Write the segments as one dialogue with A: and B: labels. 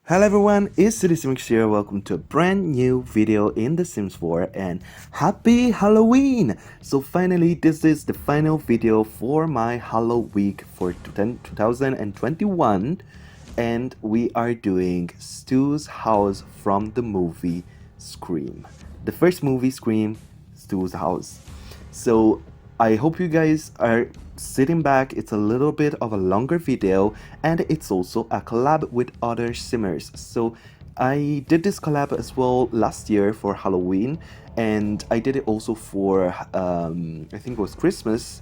A: Hello everyone, it's Simmuz here. Welcome to a brand new video in The Sims 4 and happy Halloween! So finally, this is the final video for my Halloweek for 2021 and we are doing Stu's house from the movie Scream. The first movie Scream, Stu's house. So I hope you guys are sitting back. It's a little bit of a longer video and it's also a collab with other simmers. So I did this collab as well last year for Halloween and I did it also for I think it was Christmas.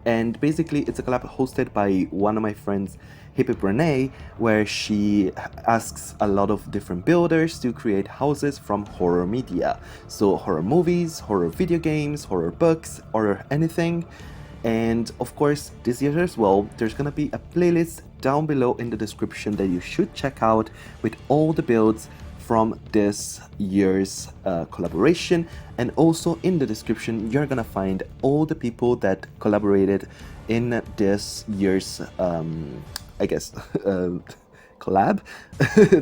A: And basically it's a collab hosted by one of my friends, HIPHIPRENEE, where she asks a lot of different builders to create houses from horror media. So horror movies, horror video games, horror books, or anything. And of course, this year as well, there's gonna be a playlist down below in the description that you should check out with all the builds from this year's collaboration. And also in the description, you're gonna find all the people that collaborated in this year's I guess collab.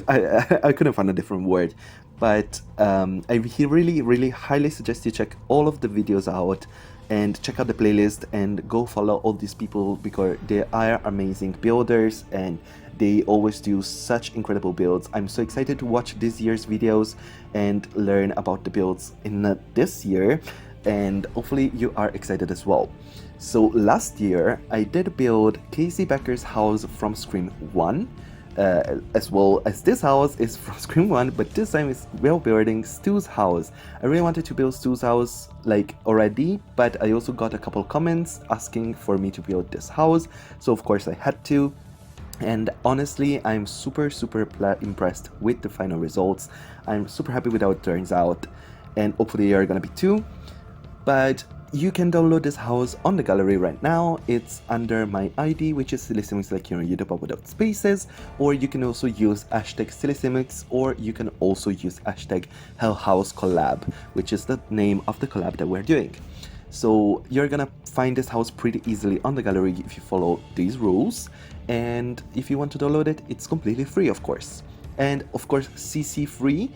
A: I couldn't find a different word, but I really highly suggest you check all of the videos out and check out the playlist and go follow all these people because they are amazing builders and they always do such incredible builds. I'm so excited to watch this year's videos and learn about the builds in this year, and hopefully you are excited as well. So last year I did build Casey Becker's house from Scream 1, as well as this house is from Scream 1, but this time we're building Stu's house. I really wanted to build Stu's house like already, but I also got a couple comments asking for me to build this house, so of course I had to. And honestly, I'm super impressed with the final results. I'm super happy with how it turns out, and hopefully you're gonna be too. But you can download this house on the gallery right now. It's under my ID, which is SillySimmuz, like here on YouTube without spaces, or you can also use hashtag SillySimmuz, or you can also use hashtag Hell House Collab, which is the name of the collab that we're doing. So you're gonna find this house pretty easily on the gallery if you follow these rules, and if you want to download it, it's completely free, of course, and of course CC free.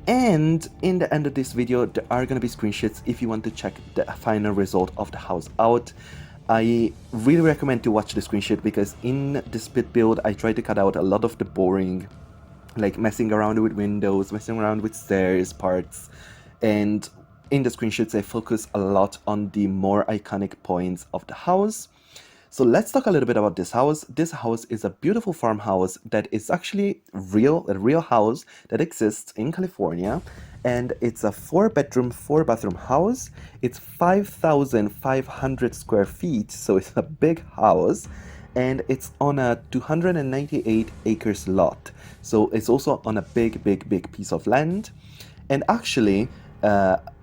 A: And in the end of this video, there are gonna be screenshots if you want to check the final result of the house out. I really recommend to watch the screenshot because in the split build, I tried to cut out a lot of the boring, like messing around with windows, messing around with stairs parts, and in the screenshots, I focus a lot on the more iconic points of the house. So let's talk a little bit about this house. This house is a beautiful farmhouse that is actually a real house that exists in California, and it's a 4-bedroom, 4-bathroom house. It's 5,500 square feet, so it's a big house, and it's on a 298 acres lot. So it's also on a big piece of land. And actually,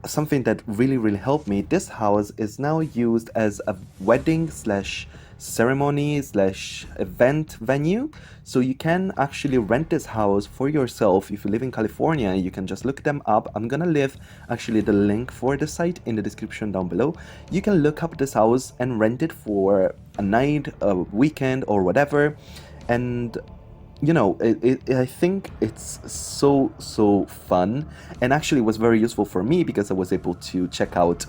A: something that really helped me, this house is now used as a wedding slash ceremony slash event venue. So you can actually rent this house for yourself. If you live in California, you can just look them up. I'm gonna leave actually the link for the site in the description down below. You can look up this house and rent it for a night, a weekend, or whatever. And you know, I think it's so fun, and actually was very useful for me because I was able to check out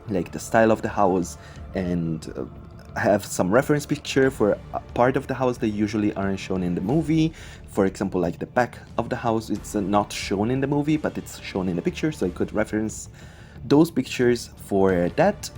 A: like the style of the house and have some reference picture for a part of the house that usually aren't shown in the movie. For example, like the back of the house, it's not shown in the movie, but it's shown in the picture, so I could reference those pictures for that.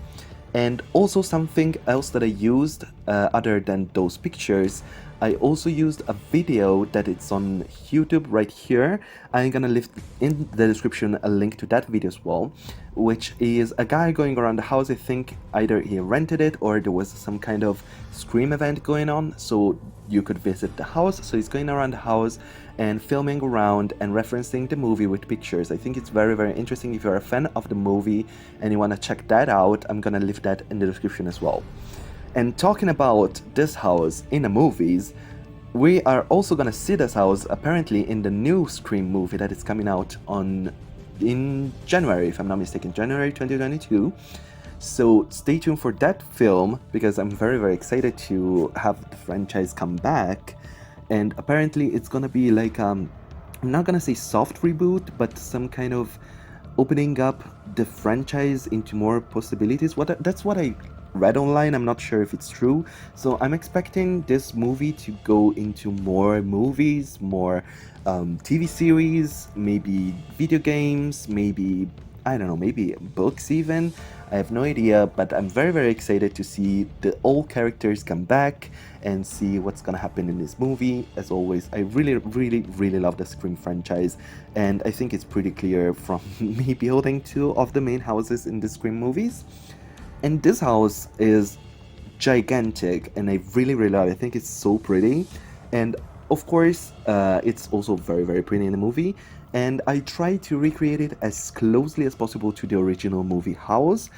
A: And also something else that I used, other than those pictures, I also used a video that it's on YouTube right here. I'm gonna leave in the description a link to that video as well, which is a guy going around the house. I think either he rented it or there was some kind of Scream event going on, so you could visit the house. So he's going around the house and filming around and referencing the movie with pictures. I think it's very, very interesting. If you're a fan of the movie and you want to check that out, I'm gonna leave that in the description as well. And talking about this house in the movies, we are also gonna see this house apparently in the new Scream movie that is coming out in January, if I'm not mistaken, January 2022. So stay tuned for that film, because I'm very, very excited to have the franchise come back. And apparently it's gonna be like, I'm not gonna say soft reboot, but some kind of opening up the franchise into more possibilities. That's what I read online. I'm not sure if it's true. So I'm expecting this movie to go into more movies, more TV series, maybe video games, maybe, I don't know, maybe books even. I have no idea, but I'm very, very excited to see the old characters come back and see what's gonna happen in this movie. As always, I really, really, really love the Scream franchise, and I think it's pretty clear from me building 2 of the main houses in the Scream movies. And this house is gigantic, and I really, really love it. I think it's so pretty, and of course, it's also very, very pretty in the movie. And I tried to recreate it as closely as possible to the original movie house.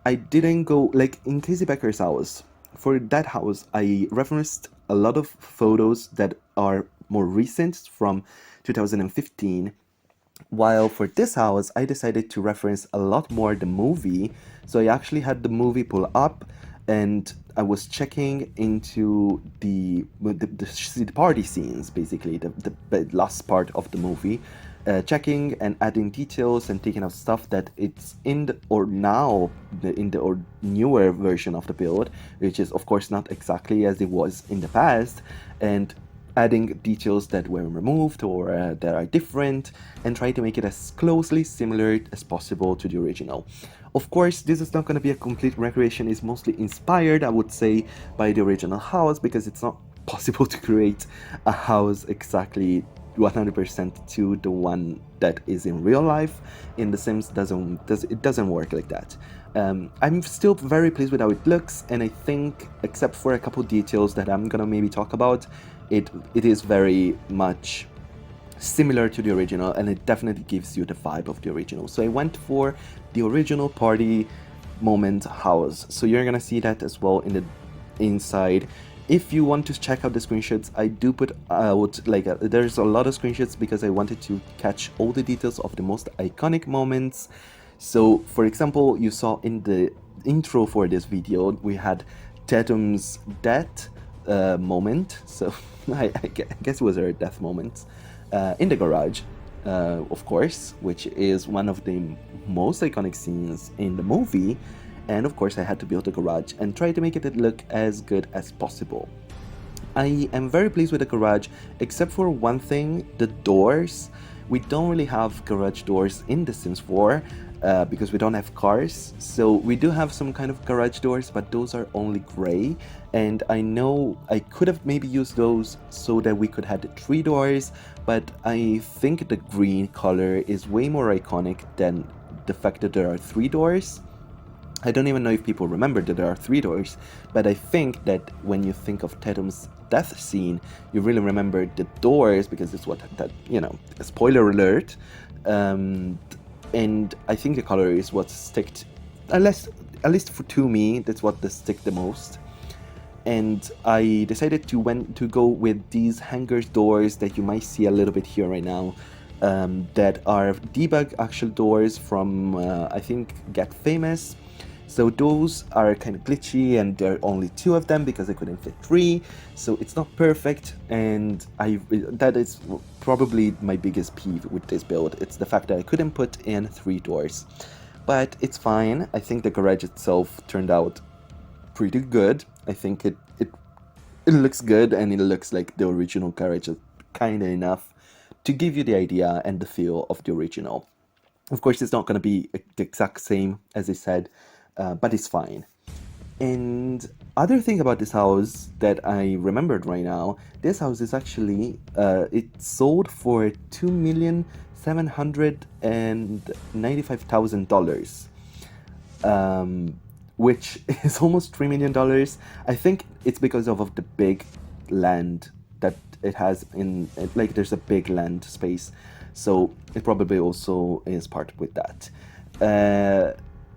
A: I didn't go, like in Casey Becker's house, for that house, I referenced a lot of photos that are more recent from 2015. While for this house, I decided to reference a lot more the movie. So I actually had the movie pull up, and I was checking into the party scenes, basically, the last part of the movie. Checking and adding details and taking out stuff that it's in the, or now the, in the or newer version of the build, which is of course not exactly as it was in the past, and adding details that were removed or that are different, and try to make it as closely similar as possible to the original. Of course, this is not going to be a complete recreation. It's mostly inspired, I would say, by the original house, because it's not possible to create a house exactly 100% to the one that is in real life. In The Sims, it doesn't work like that. I'm still very pleased with how it looks, and I think, except for a couple details that I'm gonna maybe talk about, it is very much similar to the original, and it definitely gives you the vibe of the original. So I went for the original party moment house. So you're gonna see that as well in the inside. If you want to check out the screenshots, I do put out there's a lot of screenshots because I wanted to catch all the details of the most iconic moments. So for example, you saw in the intro for this video, we had Tatum's death moment. So I guess it was her death moment in the garage, of course, which is one of the most iconic scenes in the movie. And of course I had to build a garage and try to make it look as good as possible. I am very pleased with the garage, except for one thing, the doors. We don't really have garage doors in The Sims 4 because we don't have cars. So we do have some kind of garage doors, but those are only gray. And I know I could have maybe used those so that we could have the 3 doors, but I think the green color is way more iconic than the fact that there are 3 doors. I don't even know if people remember that there are 3 doors, but I think that when you think of Tatum's death scene, you really remember the doors, because it's what that, you know, spoiler alert. And I think the color is what sticked, at least to me, that's what stick the most. And I decided to go with these hangers doors that you might see a little bit here right now. That are debug actual doors from I think Get Famous. So those are kind of glitchy, and there are only 2 of them because I couldn't fit 3, so it's not perfect, and that is probably my biggest peeve with this build. It's the fact that I couldn't put in 3 doors, but it's fine. I think the garage itself turned out pretty good. I think it looks good, and it looks like the original garage, kinda enough to give you the idea and the feel of the original. Of course, it's not going to be the exact same as I said, but it's fine. And other thing about this house that I remembered right now, this house is actually it sold for $2,795,000, which is almost $3 million. I think it's because of the big land that it has in like there's a big land space, so it probably also is part with that.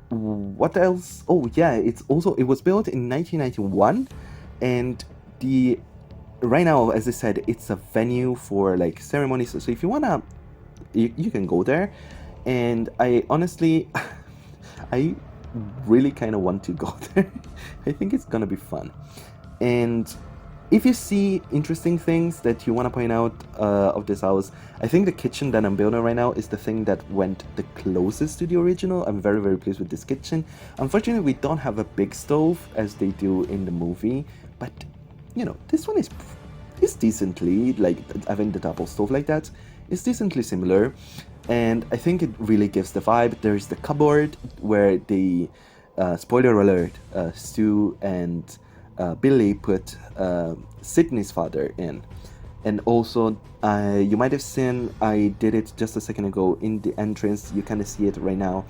A: What else? Oh yeah, it was built in 1991, and the right now, as I said, it's a venue for like ceremonies. So if you wanna, you can go there. And I honestly, I really kind of want to go there. I think it's gonna be fun. And if you see interesting things that you want to point out of this house, I think the kitchen that I'm building right now is the thing that went the closest to the original. I'm very, very pleased with this kitchen. Unfortunately, we don't have a big stove as they do in the movie, but you know, this one is decently, like having the double stove like that is decently similar, and I think it really gives the vibe. There's the cupboard where the spoiler alert, Stu and Billy put Sydney's father in. And also, you might have seen, I did it just a second ago in the entrance, you kind of see it right now.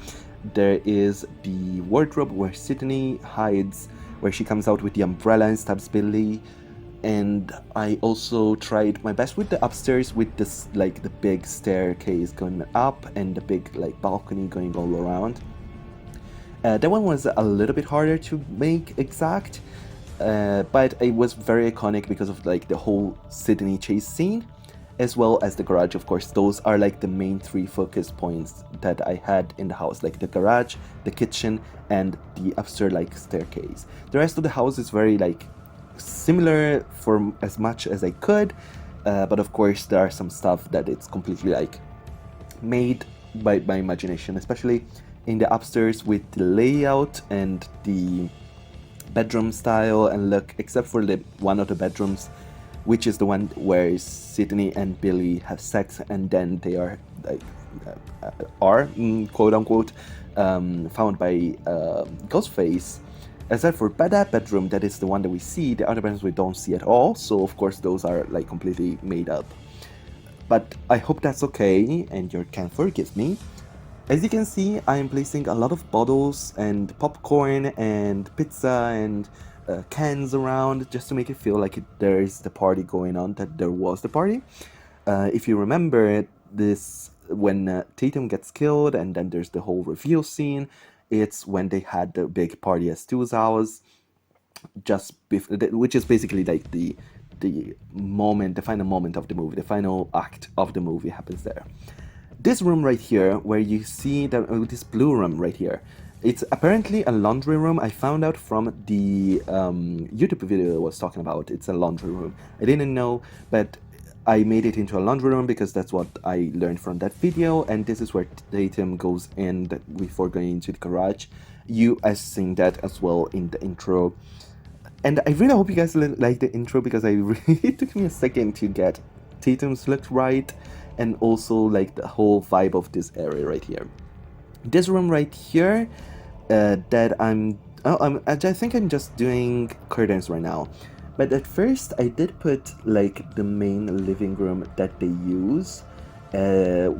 A: There is the wardrobe where Sydney hides, where she comes out with the umbrella and stabs Billy. And I also tried my best with the upstairs with this, like the big staircase going up and the big like balcony going all around. That one was a little bit harder to make exact, but it was very iconic because of like the whole Sydney chase scene, as well as the garage. Of course, those are like the main three focus points that I had in the house, like the garage, the kitchen, and the upstairs like staircase. The rest of the house is very like similar for as much as I could, but of course there are some stuff that it's completely like made by my imagination, especially in the upstairs with the layout and the bedroom style and look, except for the one of the bedrooms, which is the one where Sydney and Billy have sex and then they are like quote unquote found by Ghostface. Except for that bedroom, that is the one that we see, the other bedrooms we don't see at all, so of course those are like completely made up. But I hope that's okay and you can forgive me. As you can see, I am placing a lot of bottles and popcorn and pizza and cans around just to make it feel like there is the party going on, that there was the party. If you remember this, when Tatum gets killed and then there's the whole reveal scene, it's when they had the big party at Stu's house, which is basically like the moment, the final moment of the movie, the final act of the movie happens there. This room right here, where you see this blue room right here, it's apparently a laundry room. I found out from the YouTube video I was talking about. It's a laundry room. I didn't know, but I made it into a laundry room because that's what I learned from that video, and this is where Tatum goes in before going into the garage. You are seeing that as well in the intro. And I really hope you guys like the intro, because it took me a second to get Tatum's look right, and also like the whole vibe of this area right here. This room right here, I think I'm just doing curtains right now. But at first, I did put like the main living room that they use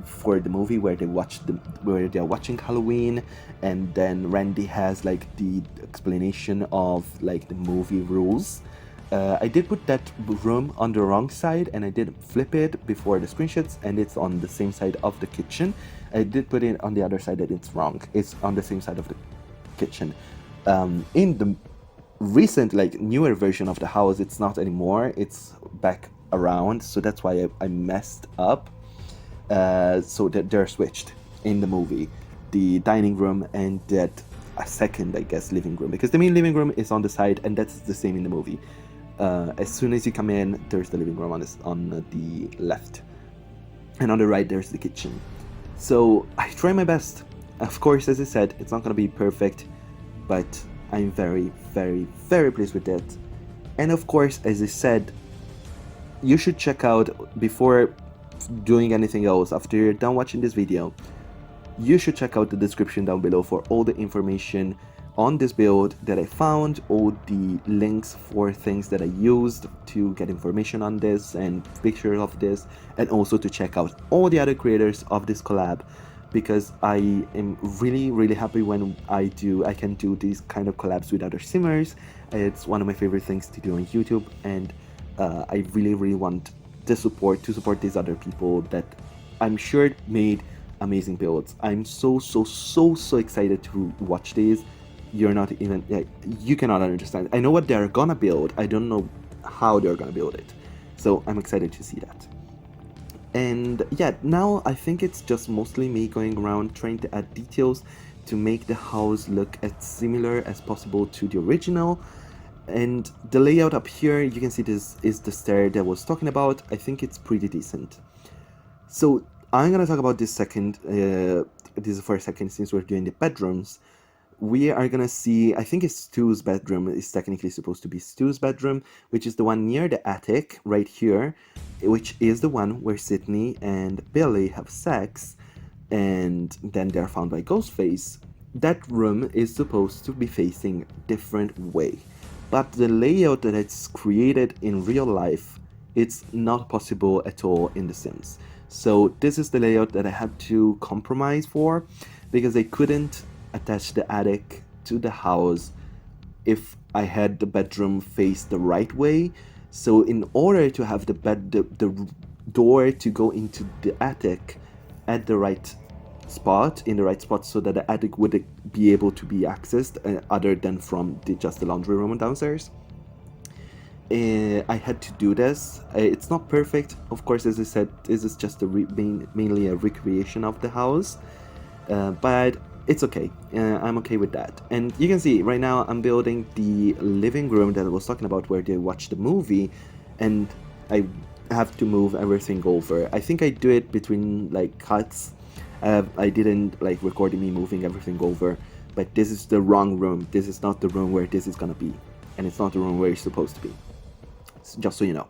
A: for the movie, where they're watching Halloween, and then Randy has like the explanation of like the movie rules. I did put that room on the wrong side, and I did flip it before the screenshots, and it's on the same side of the kitchen. I did put it on the other side that it's wrong. It's on the same side of the kitchen. In the recent, like newer version of the house, it's not anymore. It's back around, so that's why I messed up. So that they're switched in the movie, the dining room and that a second, I guess, living room, because the main living room is on the side, and that's the same in the movie. As soon as you come in, there's the living room on the left, and on the right there's the kitchen. So I try my best. Of course, as I said, it's not gonna be perfect, but I'm very, very, very pleased with that. And of course, as I said, you should check out, before doing anything else, after you're done watching this video, you should check out the description down below for all the information on this build that I found all the links for things that I used to get information on this and pictures of this, and also to check out all the other creators of this collab, because I am really happy when I can do these kind of collabs with other simmers. It's one of my favorite things to do on YouTube, and I really want to support these other people that I'm sure made amazing builds. I'm so excited to watch these. You're not even, you cannot understand. I know what they're gonna build, I don't know how they're gonna build it, so I'm excited to see that. And yeah, now I think it's just mostly me going around trying to add details to make the house look as similar as possible to the original. And the layout up here, you can see this is the stair that I was talking about. I think it's pretty decent. So I'm gonna talk about this second, this is for a second, since we're doing the bedrooms. We are gonna see, I think it's Stu's bedroom, is technically supposed to be Stu's bedroom, which is the one near the attic, right here, which is the one where Sydney and Billy have sex, and then they're found by Ghostface. That room is supposed to be facing different way, but the layout that it's created in real life, it's not possible at all in The Sims. So this is the layout that I had to compromise for, because I couldn't attach the attic to the house if I had the bedroom face the right way. So in order to have the door to go into the attic at the right spot, so that the attic would be able to be accessed other than from just the laundry room downstairs, I had to do this. It's not perfect, of course. As I said, this is just mainly a recreation of the house, but it's okay. I'm okay with that. And you can see right now I'm building the living room that I was talking about, where they watch the movie, and I have to move everything over. I think I do it between like cuts. I didn't like record me moving everything over, but this is the wrong room. This is not the room where this is gonna be, and it's not the room where it's supposed to be, just so you know.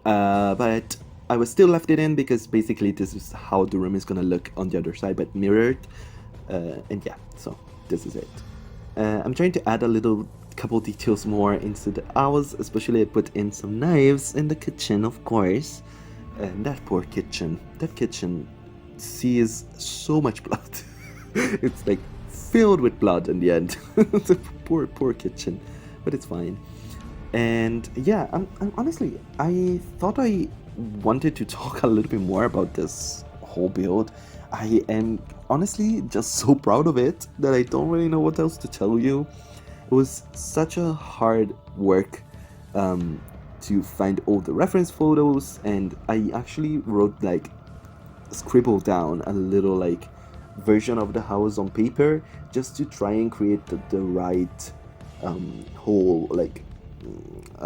A: But I was still left it in, because basically this is how the room is gonna look on the other side, but mirrored. And yeah, so this is it. I'm trying to add a couple details more into the house, especially I put in some knives in the kitchen, of course. And that poor kitchen, sees so much blood. It's like filled with blood in the end. It's a poor kitchen, but it's fine. And yeah, I'm honestly, I thought I wanted to talk a little bit more about this whole build. I am honestly just so proud of it that I don't really know what else to tell you. It was such a hard work to find all the reference photos, and I actually wrote, like, scribbled down a little like version of the house on paper, just to try and create the right whole, like,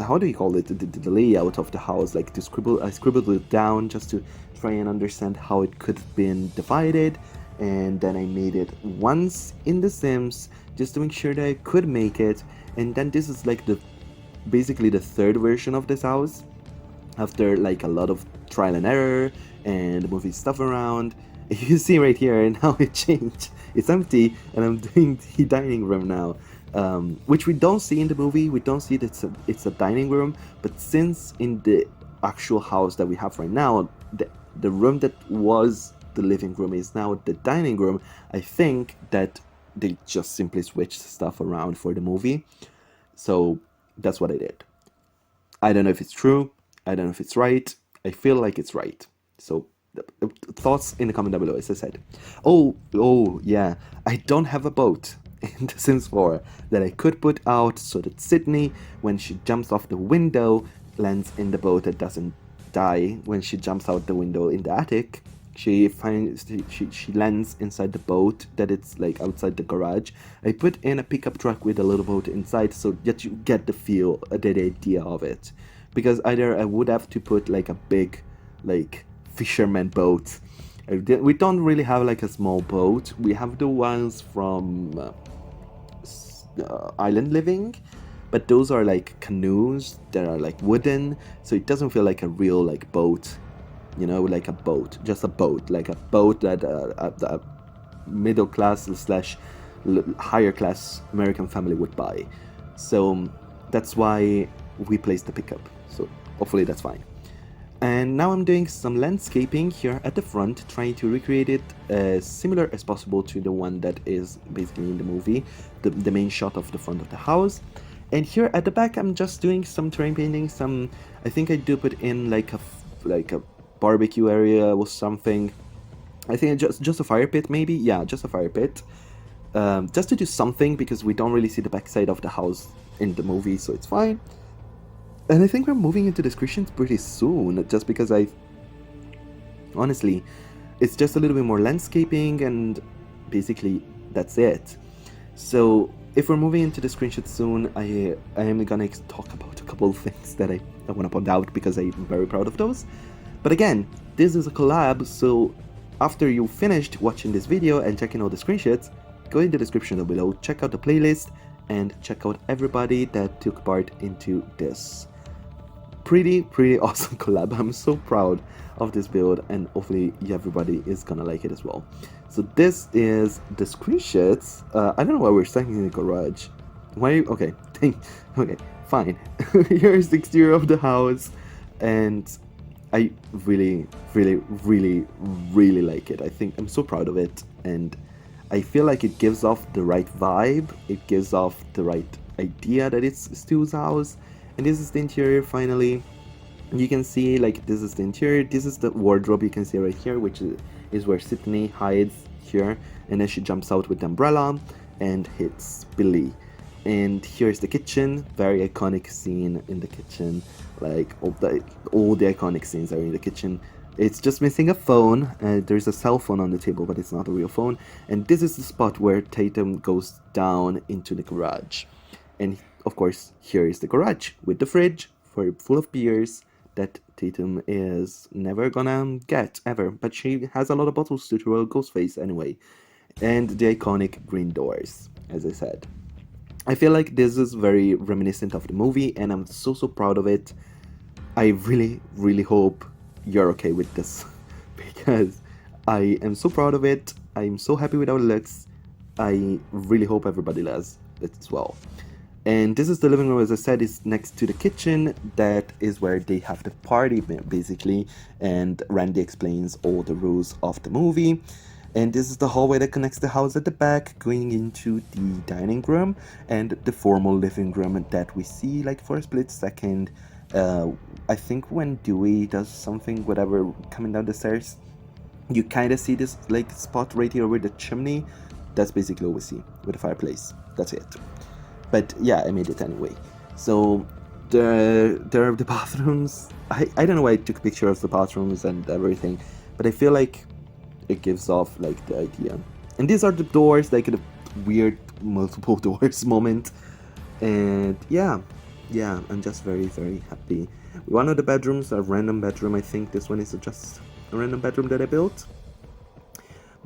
A: how do you call it, the layout of the house. Like, I scribbled it down just to try and understand how it could have been divided, and then I made it once in The Sims just to make sure that I could make it. And then this is like basically the third version of this house, after like a lot of trial and error and moving stuff around. You see right here, and now it changed. It's empty, and I'm doing the dining room now, which we don't see in the movie. We don't see that it's a dining room, but since in the actual house that we have right now, the room that was the living room is now the dining room, I think that they just simply switched stuff around for the movie. So that's what I did. I don't know if it's true, I don't know if it's right. I feel like it's right. So thoughts in the comment down below, as I said. Oh yeah, I don't have a boat in The Sims 4 that I could put out so that Sydney, when she jumps off the window, lands in the boat that doesn't die when she jumps out the window in the attic. She lands inside the boat that it's like outside the garage. I put in a pickup truck with a little boat inside, so that you get the feel, the idea of it. Because either I would have to put like a big, like, fisherman boat. We don't really have like a small boat. We have the ones from Island Living, but those are like canoes that are like wooden, so it doesn't feel like a real like boat, you know, like a boat, just a boat, like a boat that middle class slash higher class American family would buy. So that's why we placed the pickup. So hopefully that's fine. And now I'm doing some landscaping here at the front, trying to recreate it as similar as possible to the one that is basically in the movie, the main shot of the front of the house. And here at the back, I'm just doing some terrain painting. I think I do put in like a barbecue area or something. I think just a fire pit, maybe. Yeah, just a fire pit. Just to do something, because we don't really see the backside of the house in the movie, so it's fine. And I think we're moving into descriptions pretty soon, just because honestly, it's just a little bit more landscaping, and basically that's it. So if we're moving into the screenshot soon, I am gonna talk about a couple of things that I want to point out, because I'm very proud of those. But again, this is a collab, so after you finished watching this video and checking all the screenshots, go in the description down below, check out the playlist, and check out everybody that took part into this pretty awesome collab. I'm so proud of this build, and hopefully everybody is gonna like it as well. So this is the screenshots. I don't know why we're standing in the garage. Why? Okay, okay, fine. Here's the exterior of the house, and I really like it. I think I'm so proud of it, and I feel like it gives off the right vibe. It gives off the right idea that it's Stu's house. And this is the interior. Finally, you can see, like, this is the interior. This is the wardrobe you can see right here, which is where Sydney hides here, and then she jumps out with the umbrella and hits Billy. And here's the kitchen. Very iconic scene in the kitchen. Like all the iconic scenes are in the kitchen. It's just missing a phone. There's a cell phone on the table, but it's not a real phone. And this is the spot where Tatum goes down into the garage. And of course, here is the garage with the fridge full of beers that Tatum is never gonna get ever, but she has a lot of bottles to throw a ghost face anyway. And the iconic green doors, as I said. I feel like this is very reminiscent of the movie, and I'm so proud of it. I really hope you're okay with this, because I am so proud of it. I'm so happy with how it looks. I really hope everybody loves it as well. And this is the living room, as I said, is next to the kitchen. That is where they have the party, basically, and Randy explains all the rules of the movie. And this is the hallway that connects the house at the back, going into the dining room and the formal living room that we see, like, for a split second. I think when Dewey does something, whatever, coming down the stairs, you kind of see this, like, spot right here with the chimney. That's basically what we see with the fireplace. That's it. But yeah, I made it anyway. So there are the bathrooms. I don't know why I took pictures of the bathrooms and everything, but I feel like it gives off, like, the idea. And these are the doors, like the weird multiple doors moment. And yeah, I'm just very happy. One of the bedrooms, a random bedroom. I think this one is just a random bedroom that I built.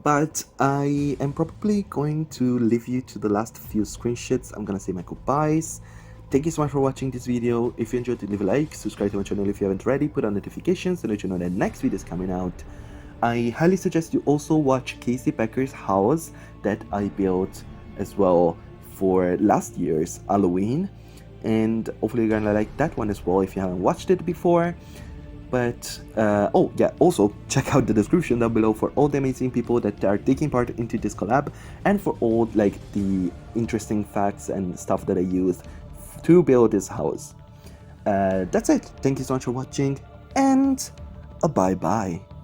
A: But I am probably going to leave you to the last few screenshots. I'm gonna say my goodbyes. Thank you so much for watching this video. If you enjoyed it, leave a like, subscribe to my channel if you haven't already, put on notifications to let you know that next video is coming out. I highly suggest you also watch Casey Becker's house that I built as well for last year's Halloween. And hopefully you're gonna like that one as well if you haven't watched it before. But oh yeah, also check out the description down below for all the amazing people that are taking part into this collab, and for all, like, the interesting facts and stuff that I used to build this house. That's it. Thank you so much for watching, and bye bye.